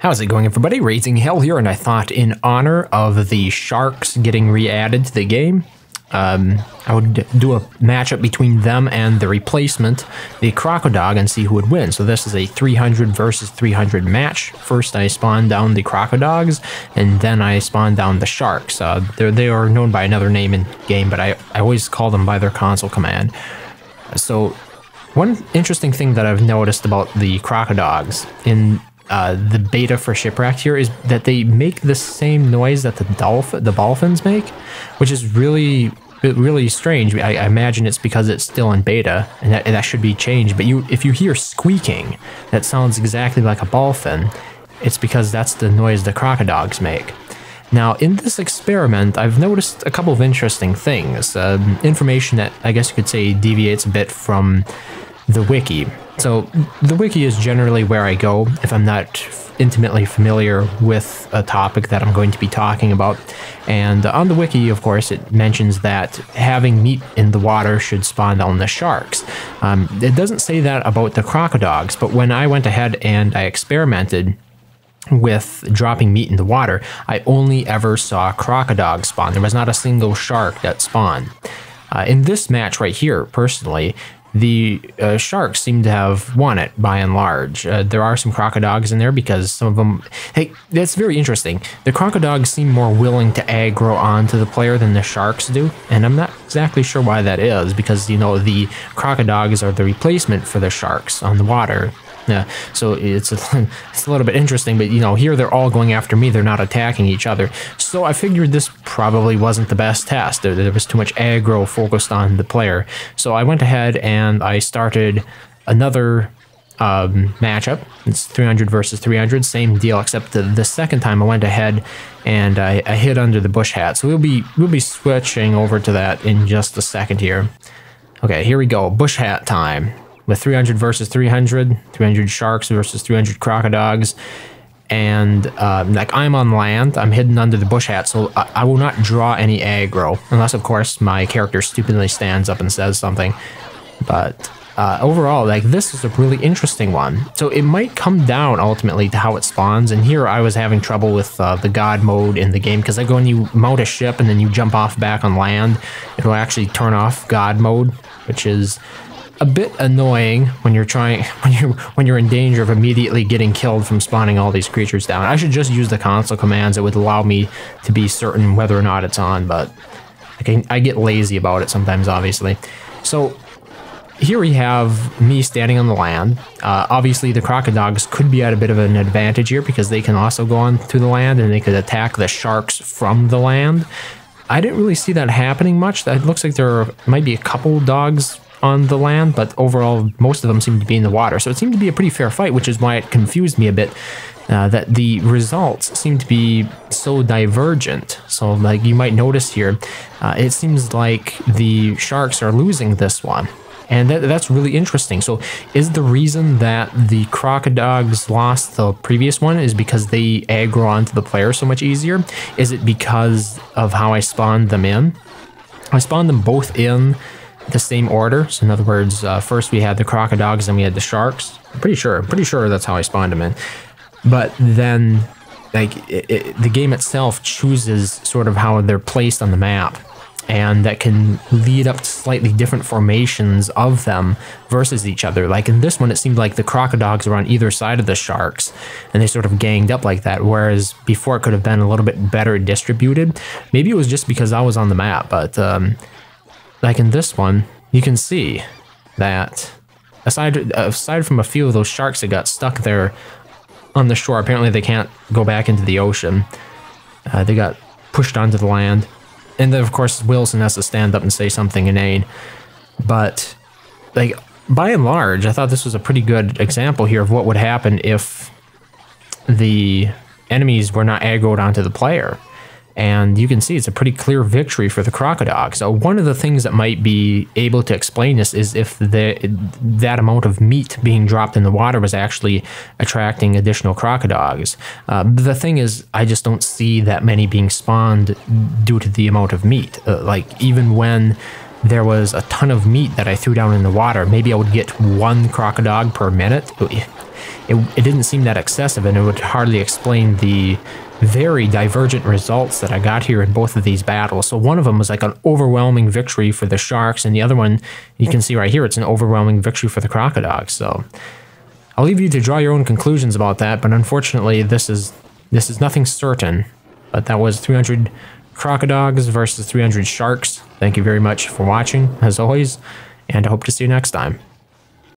How's it going, everybody? RazingHel here, and I thought in honor of the Sharx getting re-added to the game, I would do a matchup between them and the replacement, the Crocodog, and see who would win. So this is a 300 versus 300 match. First I spawn down the Crocodogs, and then I spawn down the Sharx. They are known by another name in game, but I always call them by their console command. So one interesting thing that I've noticed about the Crocodogs in the beta for Shipwrecked here is that they make the same noise that the dolphins make, which is really strange. I imagine it's because it's still in beta, and that should be changed. But if you hear squeaking that sounds exactly like a dolphin, it's because that's the noise the Crocodogs make. Now, in this experiment, I've noticed a couple of interesting things. Information that I guess you could say deviates a bit from the wiki. So the wiki is generally where I go if I'm not intimately familiar with a topic that I'm going to be talking about. And on the wiki, of course, it mentions that having meat in the water should spawn down the Sharx. It doesn't say that about the Crocodogs, but when I went ahead and I experimented with dropping meat in the water, I only ever saw Crocodogs spawn. There was not a single shark that spawned. In this match right here, personally, the Sharks seem to have won it by and large. There are some Crocodogs in there because some of them... Hey, that's very interesting. The Crocodogs seem more willing to aggro onto the player than the Sharks do, and I'm not exactly sure why that is, because, you know, the Crocodogs are the replacement for the Sharks on the water. Yeah, so it's a little bit interesting, but, you know, here they're all going after me. They're not attacking each other. So I figured this probably wasn't the best test. There was too much aggro focused on the player. So I went ahead and I started another matchup. It's 300 versus 300, same deal, except the second time I went ahead and I hid under the bush hat. So we'll be switching over to that in just a second here. Okay, here we go. Bush hat time. With 300 versus 300, 300 Sharks versus 300 Crocodogs, and like I'm on land, I'm hidden under the bush hat, so I will not draw any aggro, unless of course my character stupidly stands up and says something. But overall, like, this is a really interesting one. So it might come down ultimately to how it spawns, and here I was having trouble with the God mode in the game, because like when you mount a ship and then you jump off back on land, it'll actually turn off God mode, which is a bit annoying when you're in danger of immediately getting killed from spawning all these creatures down. I should just use the console commands. It would allow me to be certain whether or not it's on, but I get lazy about it sometimes, obviously. So here we have me standing on the land. Obviously, the Crocodogs could be at a bit of an advantage here because they can also go on to the land and they could attack the Sharks from the land. I didn't really see that happening much. It looks like there might be a couple dogs on the land, but overall most of them seem to be in the water, so it seemed to be a pretty fair fight, which is why it confused me a bit, that the results seem to be so divergent. So like you might notice here, it seems like the Sharks are losing this one, and that's really interesting. So is the reason that the Crocodogs lost the previous one is because they aggro onto the player so much easier? Is it because of how I spawned them in? I spawned them both in the same order. So in other words, first we had the Crocodogs, then we had the Sharks. I'm pretty sure that's how I spawned them in. But then, like, the game itself chooses sort of how they're placed on the map, and that can lead up to slightly different formations of them versus each other. Like in this one, it seemed like the Crocodogs were on either side of the Sharks, and they sort of ganged up like that, whereas before it could have been a little bit better distributed. Maybe it was just because I was on the map, but like in this one, you can see that aside from a few of those Sharks that got stuck there on the shore, apparently they can't go back into the ocean. They got pushed onto the land. And then, of course, Wilson has to stand up and say something inane. But, like, by and large, I thought this was a pretty good example here of what would happen if the enemies were not aggroed onto the player. And you can see it's a pretty clear victory for the Crocodog. So one of the things that might be able to explain this is if that amount of meat being dropped in the water was actually attracting additional Crocodogs. The thing is, I just don't see that many being spawned due to the amount of meat. Like, even when there was a ton of meat that I threw down in the water, maybe I would get 1 crocodog per minute. It didn't seem that excessive, and it would hardly explain the very divergent results that I got here in both of these battles. So one of them was like an overwhelming victory for the Sharks, and the other one, you can see right here, it's an overwhelming victory for the Crocodogs. So I'll leave you to draw your own conclusions about that, but unfortunately this is nothing certain. But that was 300 Crocodogs versus 300 Sharks. Thank you very much for watching, as always, and I hope to see you next time.